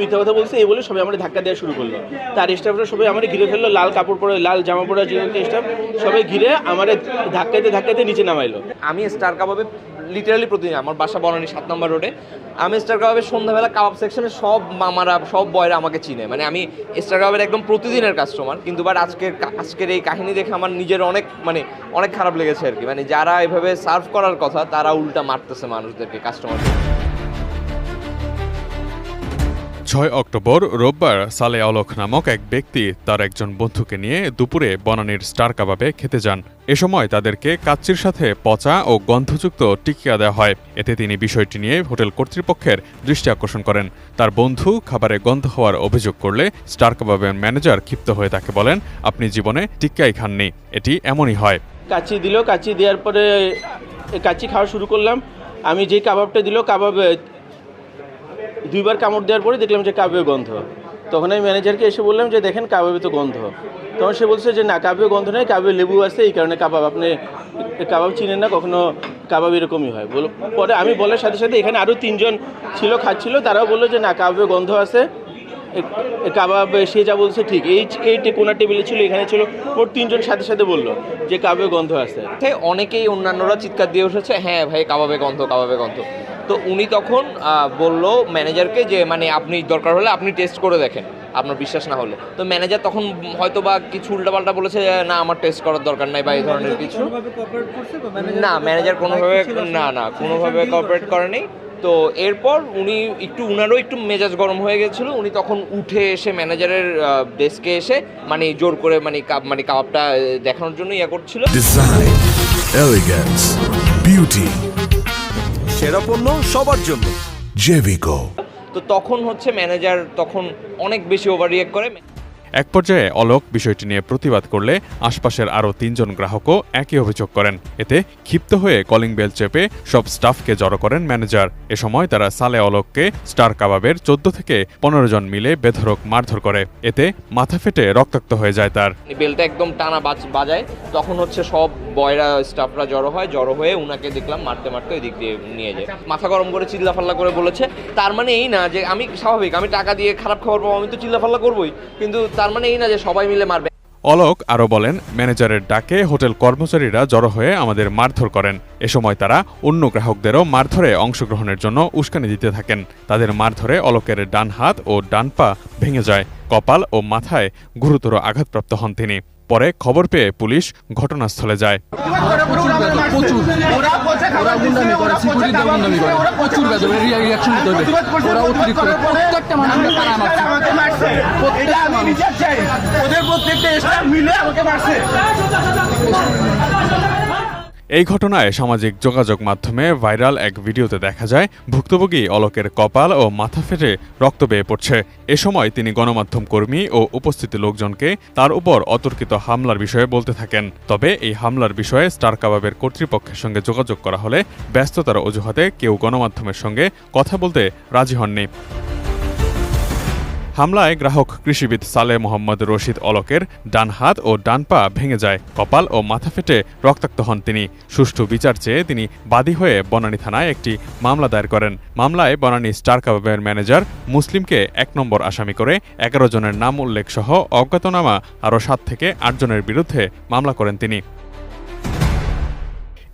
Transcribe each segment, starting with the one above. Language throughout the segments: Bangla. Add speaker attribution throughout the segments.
Speaker 1: মিথ্যা কথা বলছে এই বলে সবাই আমরা ধাক্কা দেওয়া শুরু করলো। তার স্টাফরা সবাই আমার ঘিরে ফেললো, লাল কাপড় পরে, লাল জামা পরা যে স্টাফ সবাই ঘিরে আমার ধাক্কাতে নিচে নামাইলো।
Speaker 2: আমি স্টার কাবাবে লিটারালি প্রতিদিন, আমার বাসা বনানী 7 নম্বর রোডে, আমি স্টার কাবাবের সন্ধ্যাবেলা কাবাব সেকশনে সব বয়রা আমাকে চিনে, মানে আমি স্টার কাবাবের একদম প্রতিদিনের কাস্টমার। কিন্তু বাট আজকের এই কাহিনী দেখে আমার নিজের অনেক খারাপ লেগেছে আর কি। মানে যারা এভাবে সার্ভ করার কথা তারা উল্টা মারতেছে মানুষদেরকে, কাস্টমারদের।
Speaker 3: 6 অক্টোবর রোববার সালে অলক নামক এক ব্যক্তি তার একজন বন্ধুকে নিয়ে দুপুরে বনানীর স্টার কাবাবে খেতে যান। এ সময় তাদেরকে কাচ্চির সাথে পচা ও গন্ধযুক্ত টিকিয়া দেওয়া হয়। এতে তিনি বিষয়টি নিয়ে হোটেল কর্তৃপক্ষের দৃষ্টি আকর্ষণ করেন। তার বন্ধু খাবারে গন্ধ হওয়ার অভিযোগ করলে স্টার কাবাবের ম্যানেজার ক্ষিপ্ত হয়ে তাকে বলেন, আপনি জীবনে টিক্কাই খাননি, এটি এমনই হয়।
Speaker 1: কাচ্চি দিল, কাচ্চি দেওয়ার পরে কাচ্চি খাওয়া শুরু করলাম। আমি যে কাবাবটা দিল, কাবাবে 2বার কামড় দেওয়ার পরে দেখলাম যে কাবাবে গন্ধ। তখন আমি ম্যানেজারকে এসে বললাম যে দেখেন কাবাবে তো গন্ধ। তখন সে বলছে যে না, কাবাবে গন্ধ নেই, কাবাবে লেবু আছে, এই কারণে কাবাব, আপনি কাবাব চিনেন না, কখনো কাবাব এরকমই হয়। পরে আমি বলার সাথে সাথে এখানে আরও 3 জন ছিল, খাচ্ছিল, তারাও বললো যে না, কাবাবে গন্ধ আছে, কাবাব সে যা বলছে ঠিক। এই কোনার টেবিলে ছিল, এখানে ছিল, ওর 3 জন সাথে সাথে বললো যে কাবাবে গন্ধ আছে।
Speaker 2: অনেকেই অন্যান্যরা চিৎকার দিয়ে উঠেছে, হ্যাঁ ভাই কাবাবে গন্ধ, কাবাবে গন্ধ। তো উনি তখন বললো ম্যানেজারকে যে মানে আপনি দরকার হলে আপনি টেস্ট করে দেখেন, আপনার বিশ্বাস না হলে। তো ম্যানেজার তখন হয়তো বা কিছু উল্টাপাল্টা বলেছে, না আমার টেস্ট করার দরকার নাই বা এই ধরনের কিছু। না, ম্যানেজার কোনোভাবে কোঅপারেট করেনি। তো এরপর উনারও একটু মেজাজ গরম হয়ে গেছিল। উনি তখন উঠে এসে ম্যানেজারের ডেস্কে এসে মানে জোর করে মানে কাবাবটা দেখানোর জন্য করছিল।
Speaker 4: ডিজাইন, এলিগেন্স, বিউটি, সেরা পণ্য সবার জন্য জেভিকো।
Speaker 2: তো তখন ম্যানেজার অনেক বেশি ওভার রিঅ্যাক্ট করে।
Speaker 3: এক পর্যায়ে অলক বিষয়টি নিয়ে প্রতিবাদ করলে আশপাশের আরও 3 জন গ্রাহকও একই অভিযোগ করেন। এতে ক্ষিপ্ত হয়ে কলিং বেল চেপে সব স্টাফকে জড়ো করেন ম্যানেজার। এ সময় তারা সালে অলককে স্টার কাবাবের 14 থেকে 15 জন মিলে বেধড়ক মারধর করে। এতে মাথা ফেটে রক্তাক্ত হয়ে যায় তার।
Speaker 2: বেলটা একদম টানা বাজায়, তখন সব বয়রা স্টাফরা জড়ো হয়ে উনাকে দেখলাম মারতে ওই দিক দিয়ে নিয়ে যায়। মাথা গরম করে চিল্লাফাল্লা করে বলেছে। তার মানে এই না যে আমি স্বাভাবিক, আমি টাকা দিয়ে খারাপ খাবার পাবো, আমি তো চিল্লাফাল্লা করবোই, কিন্তু তার মানে এই না যে সবাই মিলে মারবে।
Speaker 3: অলক আরও বলেন, ম্যানেজারের ডাকে হোটেল কর্মচারীরা জড়ো হয়ে আমাদের মারধর করেন। এ সময় তারা অন্য গ্রাহকদেরও মারধরে অংশগ্রহণের জন্য উস্কানি দিতে থাকেন। তাদের মারধরে অলকের ডান হাত ও ডান পা ভেঙে যায়। কপাল ও মাথায় গুরুতর আঘাতপ্রাপ্ত হন তিনি। পরে খবর পেয়ে পুলিশ ঘটনাস্থলে যায়। এই ঘটনায় সামাজিক যোগাযোগ মাধ্যমে ভাইরাল এক ভিডিওতে দেখা যায় ভুক্তভোগী অলকের কপাল ও মাথা ফেটে রক্ত বেয়ে পড়ছে। এ সময় তিনি গণমাধ্যম কর্মী ও উপস্থিত লোকজনকে তার উপর অতর্কিত হামলার বিষয়ে বলতে থাকেন। তবে এই হামলার বিষয়ে স্টার কাবাবের কর্তৃপক্ষের সঙ্গে যোগাযোগ করা হলে ব্যস্ততার অজুহাতে কেউ গণমাধ্যমের সঙ্গে কথা বলতে রাজি হননি। হামলায় গ্রাহক কৃষিবিদ সালে মোহাম্মদ রশিদ অলকের ডান হাত ও ডান পা ভেঙে যায়। কপাল ও মাথা ফেটে রক্তাক্ত হন তিনি। সুষ্ঠু বিচার চেয়ে তিনি বাদী হয়ে বনানী থানায় একটি মামলা দায়ের করেন। মামলায় বনানী স্টার কাবাবের ম্যানেজার মুসলিমকে 1 নম্বর আসামি করে 11 জনের নাম উল্লেখ সহ অজ্ঞাতনামা আরও 7 থেকে 8 জনের বিরুদ্ধে মামলা করেন তিনি।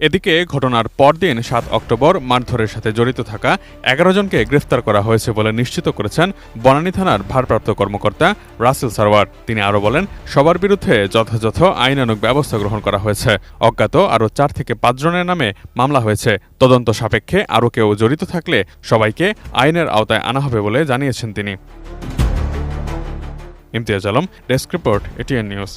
Speaker 3: এদিকে ঘটনার পরদিন 7 অক্টোবর মারধরের সাথে জড়িত থাকা 11 জনকে গ্রেফতার করা হয়েছে বলে নিশ্চিত করেছেন বনানী থানার ভারপ্রাপ্ত কর্মকর্তা রাসেল সারওয়ার। তিনি আরও বলেন, সবার বিরুদ্ধে যথাযথ আইনানুগ ব্যবস্থা গ্রহণ করা হয়েছে। অজ্ঞাত আরও 4 থেকে 5 জনের নামে মামলা হয়েছে। তদন্ত সাপেক্ষে আরও কেউ জড়িত থাকলে সবাইকে আইনের আওতায় আনা হবে বলে জানিয়েছেন তিনি। Imtiaz Alam, desk report, ATN news.